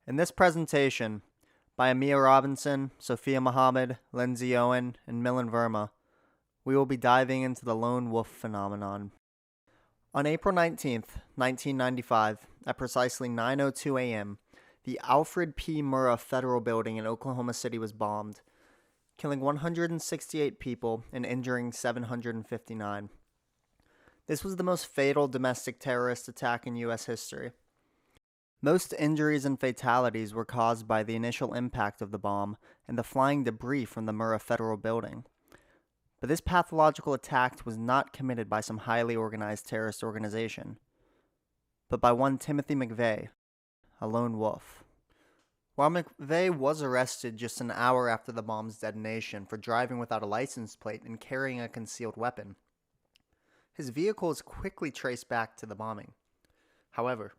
In this presentation, by Amia Robinson, Sophia Mohammed, Lindsay Owen, and Milan Verma, we will be diving into the lone wolf phenomenon. On April 19th, 1995, at precisely 9:02 a.m., the Alfred P. Murrah Federal Building in Oklahoma City was bombed, killing 168 people and injuring 759. This was the most fatal domestic terrorist attack in U.S. history. Most injuries and fatalities were caused by the initial impact of the bomb and the flying debris from the Murrah Federal Building. But this pathological attack was not committed by some highly organized terrorist organization, but by one Timothy McVeigh, a lone wolf. While McVeigh was arrested just an hour after the bomb's detonation for driving without a license plate and carrying a concealed weapon, his vehicle is quickly traced back to the bombing. However,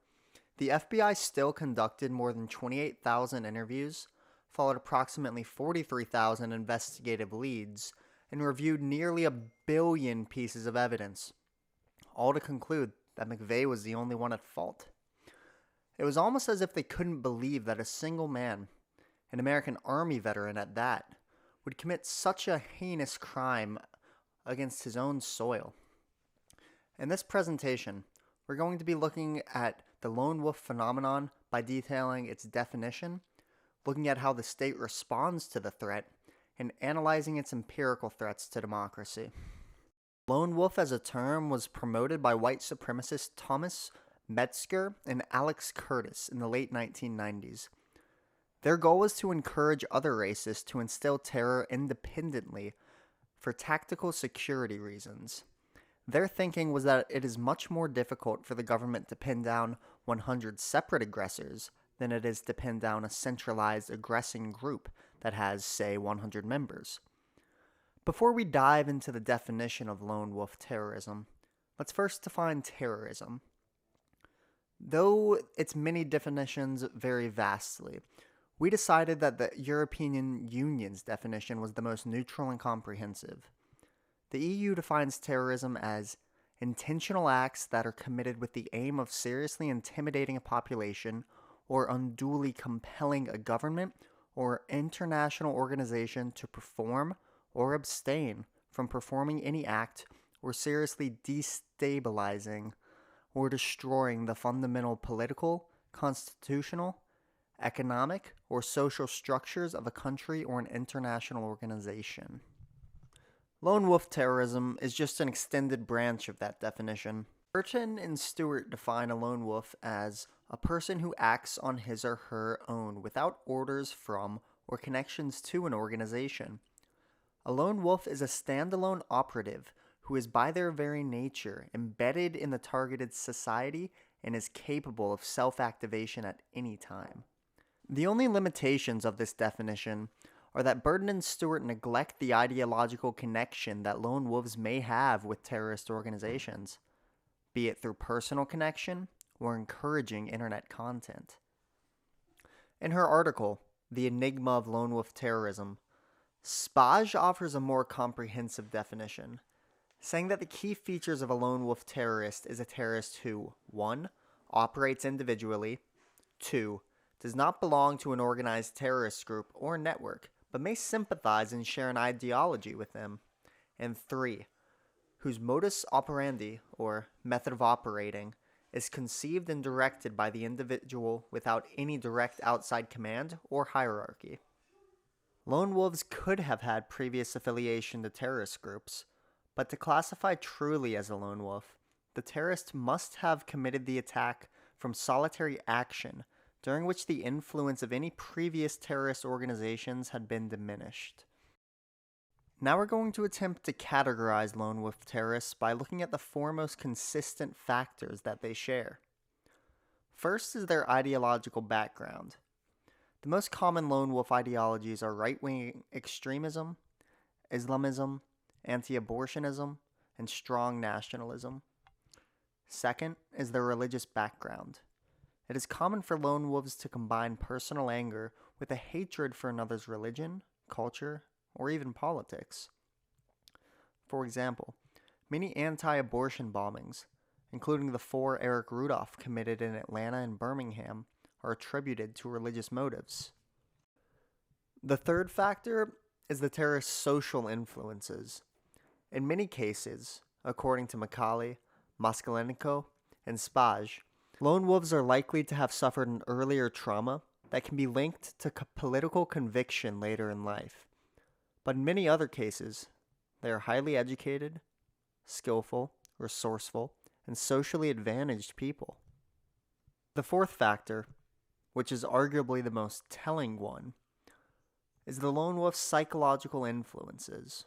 the FBI still conducted more than 28,000 interviews, followed approximately 43,000 investigative leads, and reviewed nearly 1 billion pieces of evidence, all to conclude that McVeigh was the only one at fault. It was almost as if they couldn't believe that a single man, an American Army veteran at that, would commit such a heinous crime against his own soil. In this presentation, we're going to be looking at the lone wolf phenomenon by detailing its definition, looking at how the state responds to the threat, and analyzing its empirical threats to democracy. Lone wolf as a term was promoted by white supremacists Thomas Metzger and Alex Curtis in the late 1990s. Their goal was to encourage other races to instill terror independently for tactical security reasons. Their thinking was that it is much more difficult for the government to pin down 100 separate aggressors than it is to pin down a centralized aggressing group that has, say, 100 members. Before we dive into the definition of lone wolf terrorism, let's first define terrorism. Though its many definitions vary vastly, we decided that the European Union's definition was the most neutral and comprehensive. The EU defines terrorism as intentional acts that are committed with the aim of seriously intimidating a population or unduly compelling a government or international organization to perform or abstain from performing any act or seriously destabilizing or destroying the fundamental political, constitutional, economic, or social structures of a country or an international organization. Lone wolf terrorism is just an extended branch of that definition. Burton and Stewart define a lone wolf as a person who acts on his or her own without orders from or connections to an organization. A lone wolf is a standalone operative who is by their very nature embedded in the targeted society and is capable of self-activation at any time. The only limitations of this definition are that Burton and Stewart neglect the ideological connection that lone wolves may have with terrorist organizations, be it through personal connection or encouraging internet content. In her article, The Enigma of Lone Wolf Terrorism, Spaj offers a more comprehensive definition, saying that the key features of a lone wolf terrorist is a terrorist who 1. Operates individually, 2. Does not belong to an organized terrorist group or network, but may sympathize and share an ideology with them, and 3. Whose modus operandi, or method of operating, is conceived and directed by the individual without any direct outside command or hierarchy. Lone wolves could have had previous affiliation to terrorist groups, but to classify truly as a lone wolf, the terrorist must have committed the attack from solitary action, during which the influence of any previous terrorist organizations had been diminished. Now we're going to attempt to categorize lone wolf terrorists by looking at the four most consistent factors that they share. First is their ideological background. The most common lone wolf ideologies are right-wing extremism, Islamism, anti-abortionism, and strong nationalism. Second is their religious background. It is common for lone wolves to combine personal anger with a hatred for another's religion, culture, or even politics. For example, many anti-abortion bombings, including the 4 Eric Rudolph committed in Atlanta and Birmingham, are attributed to religious motives. The third factor is the terrorist's social influences. In many cases, according to Macaulay, Moskalenko, and Spaj, lone wolves are likely to have suffered an earlier trauma that can be linked to political conviction later in life. But in many other cases, they are highly educated, skillful, resourceful, and socially advantaged people. The fourth factor, which is arguably the most telling one, is the lone wolf's psychological influences.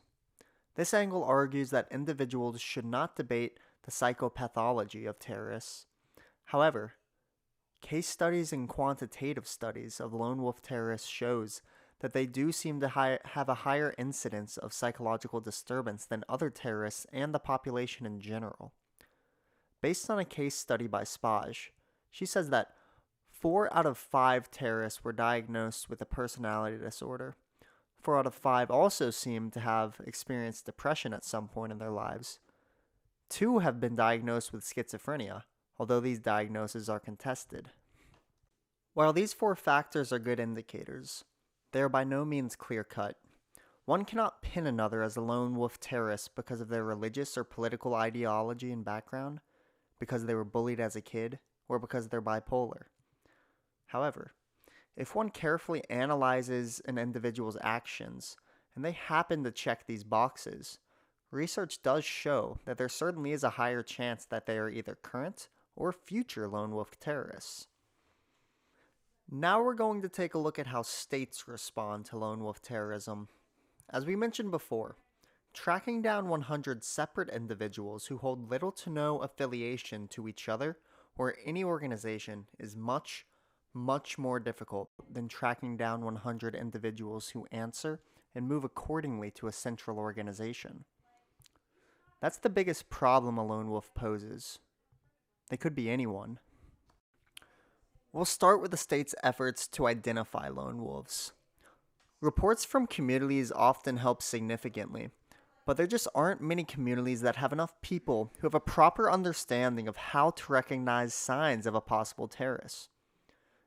This angle argues that individuals should not debate the psychopathology of terrorists. However, case studies and quantitative studies of lone wolf terrorists shows that they do seem to have a higher incidence of psychological disturbance than other terrorists and the population in general. Based on a case study by Spaj, she says that 4 out of 5 terrorists were diagnosed with a personality disorder. 4 out of 5 also seem to have experienced depression at some point in their lives. 2 have been diagnosed with schizophrenia, although these diagnoses are contested. While these 4 factors are good indicators, they are by no means clear-cut. One cannot pin another as a lone wolf terrorist because of their religious or political ideology and background, because they were bullied as a kid, or because they're bipolar. However, if one carefully analyzes an individual's actions, and they happen to check these boxes, research does show that there certainly is a higher chance that they are either current or future lone wolf terrorists. Now we're going to take a look at how states respond to lone wolf terrorism. As we mentioned before, tracking down 100 separate individuals who hold little to no affiliation to each other or any organization is much more difficult than tracking down 100 individuals who answer and move accordingly to a central organization. That's the biggest problem a lone wolf poses. They could be anyone. We'll start with the state's efforts to identify lone wolves. Reports from communities often help significantly, but there just aren't many communities that have enough people who have a proper understanding of how to recognize signs of a possible terrorist.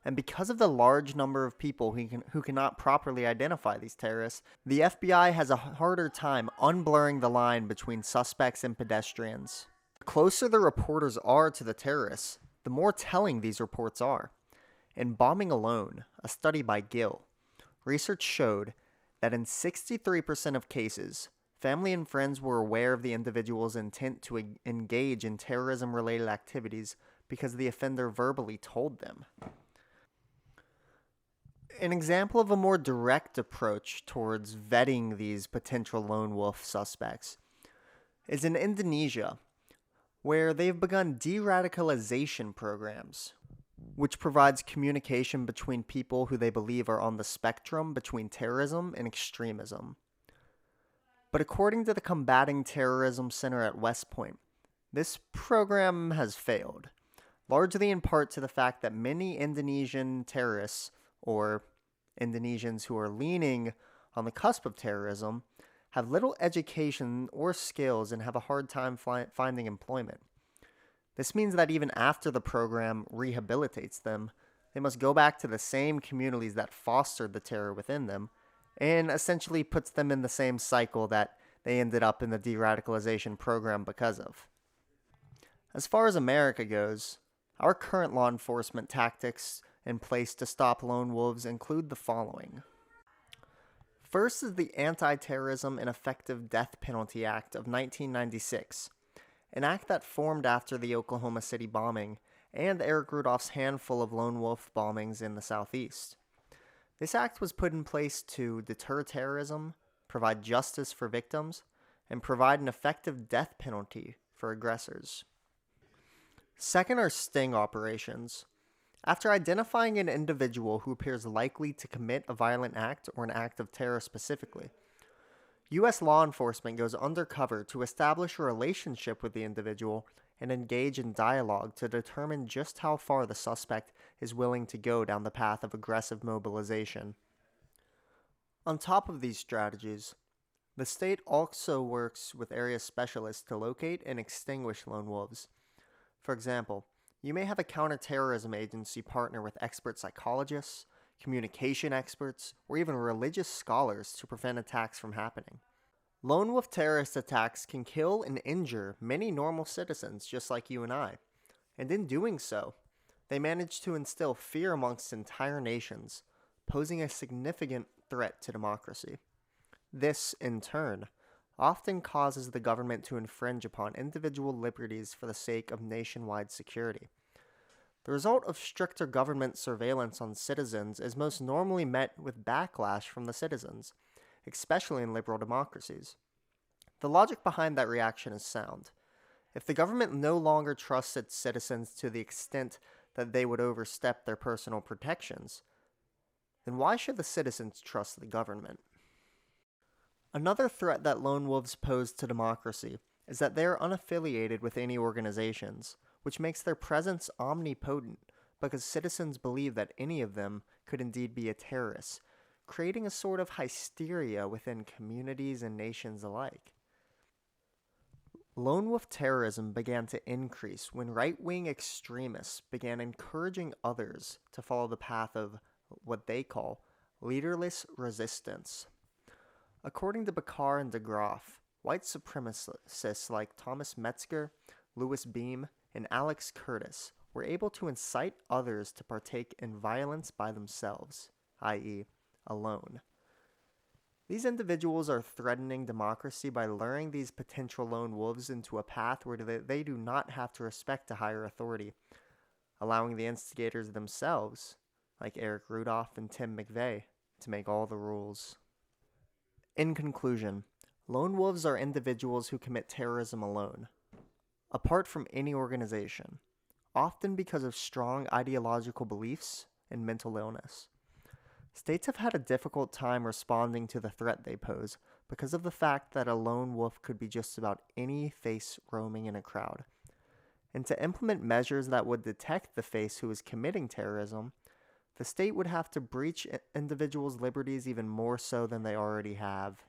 And because of the large number of people who cannot properly identify these terrorists, the FBI has a harder time unblurring the line between suspects and pedestrians. The closer the reporters are to the terrorists, the more telling these reports are. In Bombing Alone, a study by Gill, research showed that in 63% of cases, family and friends were aware of the individual's intent to engage in terrorism-related activities because the offender verbally told them. An example of a more direct approach towards vetting these potential lone wolf suspects is in Indonesia, where they've begun de-radicalization programs, which provides communication between people who they believe are on the spectrum between terrorism and extremism. But according to the Combating Terrorism Center at West Point, this program has failed, largely in part to the fact that many Indonesian terrorists, or Indonesians who are leaning on the cusp of terrorism, have little education or skills and have a hard time finding employment. This means that even after the program rehabilitates them, they must go back to the same communities that fostered the terror within them, and essentially puts them in the same cycle that they ended up in the de-radicalization program because of. As far as America goes, our current law enforcement tactics in place to stop lone wolves include the following. First is the Anti-Terrorism and Effective Death Penalty Act of 1996, an act that formed after the Oklahoma City bombing and Eric Rudolph's handful of lone wolf bombings in the Southeast. This act was put in place to deter terrorism, provide justice for victims, and provide an effective death penalty for aggressors. Second are sting operations. After identifying an individual who appears likely to commit a violent act or an act of terror specifically, U.S. law enforcement goes undercover to establish a relationship with the individual and engage in dialogue to determine just how far the suspect is willing to go down the path of aggressive mobilization. On top of these strategies, the state also works with area specialists to locate and extinguish lone wolves. For example, You may have a counterterrorism agency partner with expert psychologists, communication experts, or even religious scholars to prevent attacks from happening. Lone wolf terrorist attacks can kill and injure many normal citizens just like you and I, and in doing so, they manage to instill fear amongst entire nations, posing a significant threat to democracy. This, in turn, often causes the government to infringe upon individual liberties for the sake of nationwide security. The result of stricter government surveillance on citizens is most normally met with backlash from the citizens, especially in liberal democracies. The logic behind that reaction is sound. If the government no longer trusts its citizens to the extent that they would overstep their personal protections, then why should the citizens trust the government? Another threat that lone wolves pose to democracy is that they are unaffiliated with any organizations, which makes their presence omnipotent because citizens believe that any of them could indeed be a terrorist, creating a sort of hysteria within communities and nations alike. Lone wolf terrorism began to increase when right-wing extremists began encouraging others to follow the path of what they call leaderless resistance. According to Bakar and DeGraff, white supremacists like Thomas Metzger, Louis Beam, and Alex Curtis were able to incite others to partake in violence by themselves, i.e., alone. These individuals are threatening democracy by luring these potential lone wolves into a path where they do not have to respect a higher authority, allowing the instigators themselves, like Eric Rudolph and Tim McVeigh, to make all the rules. In conclusion, lone wolves are individuals who commit terrorism alone, apart from any organization, often because of strong ideological beliefs and mental illness. States have had a difficult time responding to the threat they pose because of the fact that a lone wolf could be just about any face roaming in a crowd. And to implement measures that would detect the face who is committing terrorism, the state would have to breach individuals' liberties even more so than they already have.